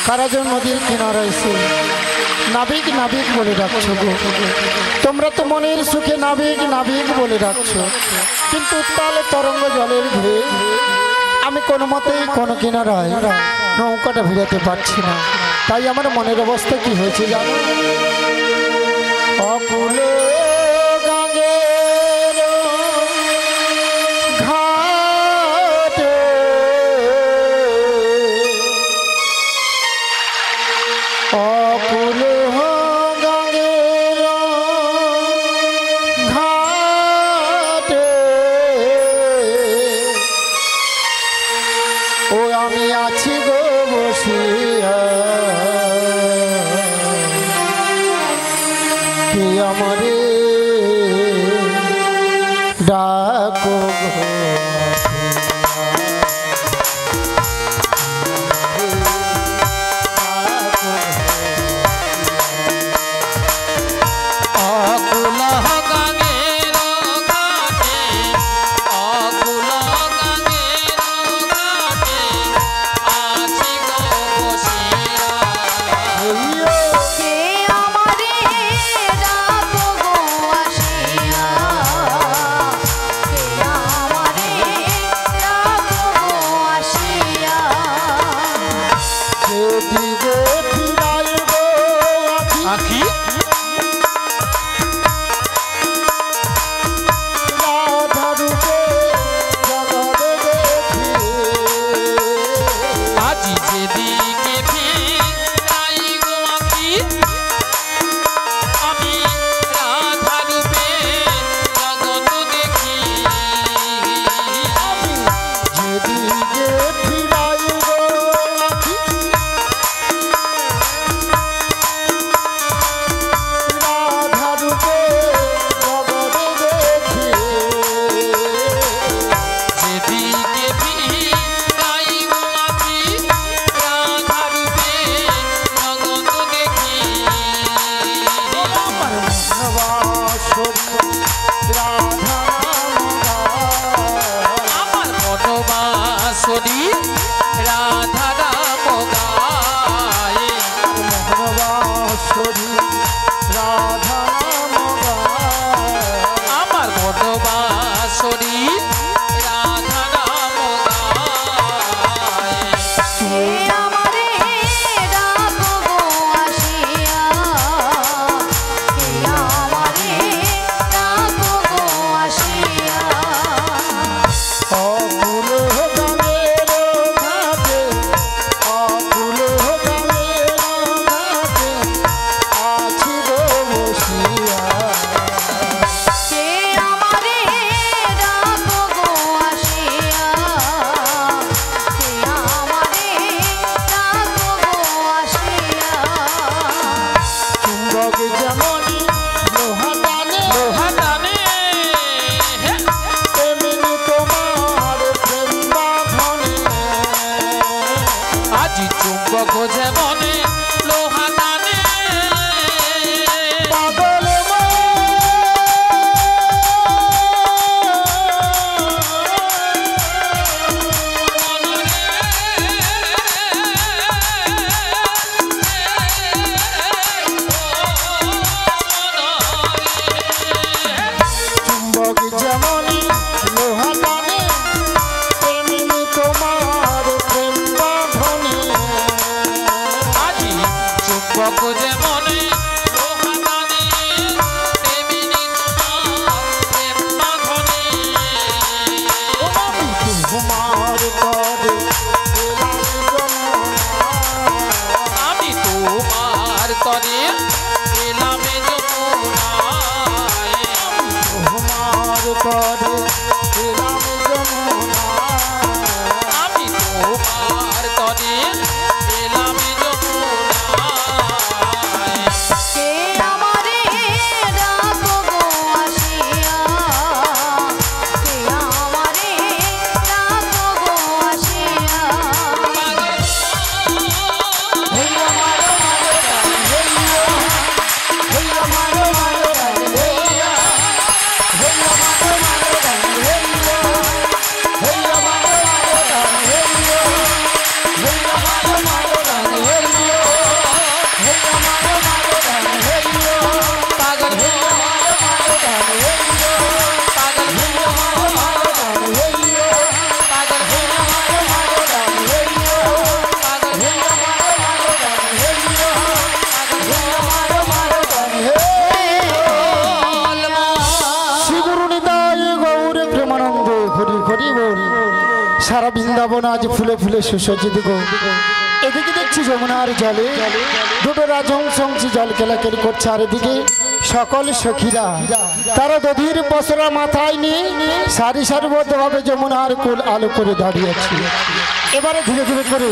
কারাজন নদীর কিনারায় এসে নাবিক নাবিক বলে ডাকছো গো। তোমরা তো মনের সুখে নাবিক নাবিক বলে ডাকছো, কিন্তু উত্তাল তরঙ্গ জলের ভিড়ে আমি কোনো মতেই কোনো কিনারায় নৌকাটা ভিড়াতে পারছি না। তাই আমার মনের অবস্থা কি হয়েছে জানো? অকুলে ডাকো বাঁশরি রাধা নাম গায়। আমারে ডাকো গো আসিয়া, আমারে ডাকো গো আসিয়া। অকুল গানের ঘাটে, অকুল গানের ঘাটে আছি গো বসিয়া। কে আমারে ডাকো গো আসিয়া, কে আমারে ডাকো গো আসিয়া। চুম্বক যেমনি লোহা টানে, লোহা টানে তেমনি তোমার প্রেম বাঁধনে। আজি চুম্বক যেমনে লোহা টানে পাগল চুম্বক যেমনি লোহা টানে, তেমনি তোমার প্রেম বাঁধনে। আজি চুম্বক যেমনে লোহা টানে তেমনি তোমার প্রেম বাঁধনে। আমি তোমার তরে এলাম যমুনা। আমি তোমার তরে এলাম যমুনায়। তোমার তরে এলাম যমুনা। আমি তোমার তরে এলাম যমুনায়। কে আমারে ডাকো গো আসিয়া, কে আমারে ডাকো গো আসিয়া। হেইয়া মারো মারো গান হেইয়া, হেইয়া মারো মারো গান হেইয়া, হেইয়া মারো মারো গান হেইয়া, হেইয়া মারো মারো গান হেইয়া, হেইয়া মারো মারো গান হেইয়া, হেইয়া মারো মারো গান হেইয়া। পাগল হেইয়া মারো মারো গান হেইয়া, পাগল হেইয়া মারো মারো গান হেইয়া, পাগল হেইয়া মারো মারো গান হেইয়া, পাগল হেইয়া মারো মারো গান হেইয়া, হেইয়া মারো মারো গান হেইয়া। শ্রী গুরু নিতাই গৌর প্রেমানন্দ হরি হরি বল। সারা বৃন্দাবন আজ ফুলে ফুলে সুসজ্জিত গো। এদিকে দেখছি যমুনার জলে দুটো রাজহংসী জল কেলাকেলি করছে, আর এদিকে সকল সখীরা তারা দধির পসরা মাথায় নিয়ে সারি সারিবদ্ধভাবে যমুনার কুল আলো করে দাঁড়িয়েছে। এবারে ধীরে ধীরে করে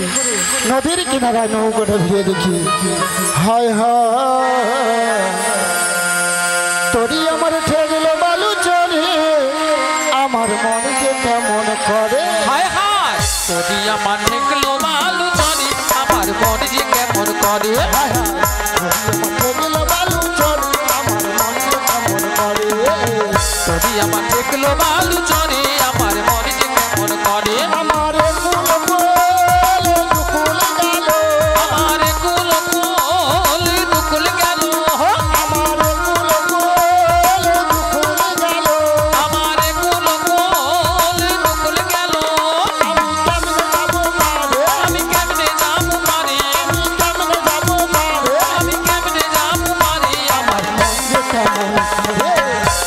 নদীর কিনারায় নৌকাটা ভিড়ে দেখি। হায় হায় তোরি আমার ঠেকল বালু চলে, আমার মন যে কেমন করে। হায় হায় যদি আমার ঠেকলো মালু চলে আমার মন যে কেমন করে। হায় হায় তোরি আমার ঠেকল বালু চলে, আমার মন যে কেমন করে। যদি আমার ঠেকলো মালু চলে আমার মন যে কেমন করে। আমার কুল কুল দুকুল গেল, আমার কুল কুল দুকুল গেল। আমার কুল কুল দুকুল গেল। আমার কুল কুল দুকুল গেল। আমি কেমনে যাবো পারে, আমি কেমনে যাবো পারে, আমি কেমনে যাবো পারে। আমি কেমনে যাবো পারে। আমার মন যে কেমন করে।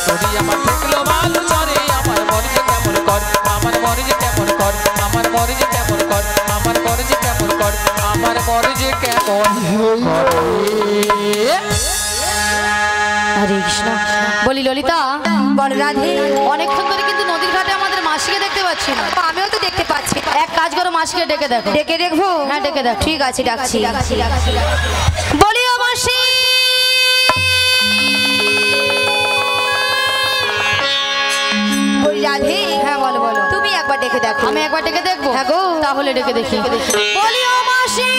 যদি আমার ঠেকলো মালু চলে আমার মন যে কেমন কর। আমার মন যে কেমন কর, আমার মন যে কেমন কর, আমার মন যে কেমন কর, আমার মন যে কেমন করে। হরে কৃষ্ণ। বলি ললিতা, বল রাধে, অনেকক্ষণ ধরে কিন্তু নদীর ঘাটে আমাদের মাসিকে দেখতে পাচ্ছি না। আমিও তো দেখতে পাচ্ছি। এক কাজ করো, মাসিকে ডেকে দেখো। ডেকে দেখবো? হ্যাঁ ডেকে দেখো। ঠিক আছে, ডাকছি। বলি ও মাসি, বলি রাধে, হ্যাঁ বলো বলো। তুমি একবার ডেকে দেখো। আমি একবার ডেকে দেখবো? হ্যাঁ গো। তাহলে ডেকে দেখি। বলি ও মাসি,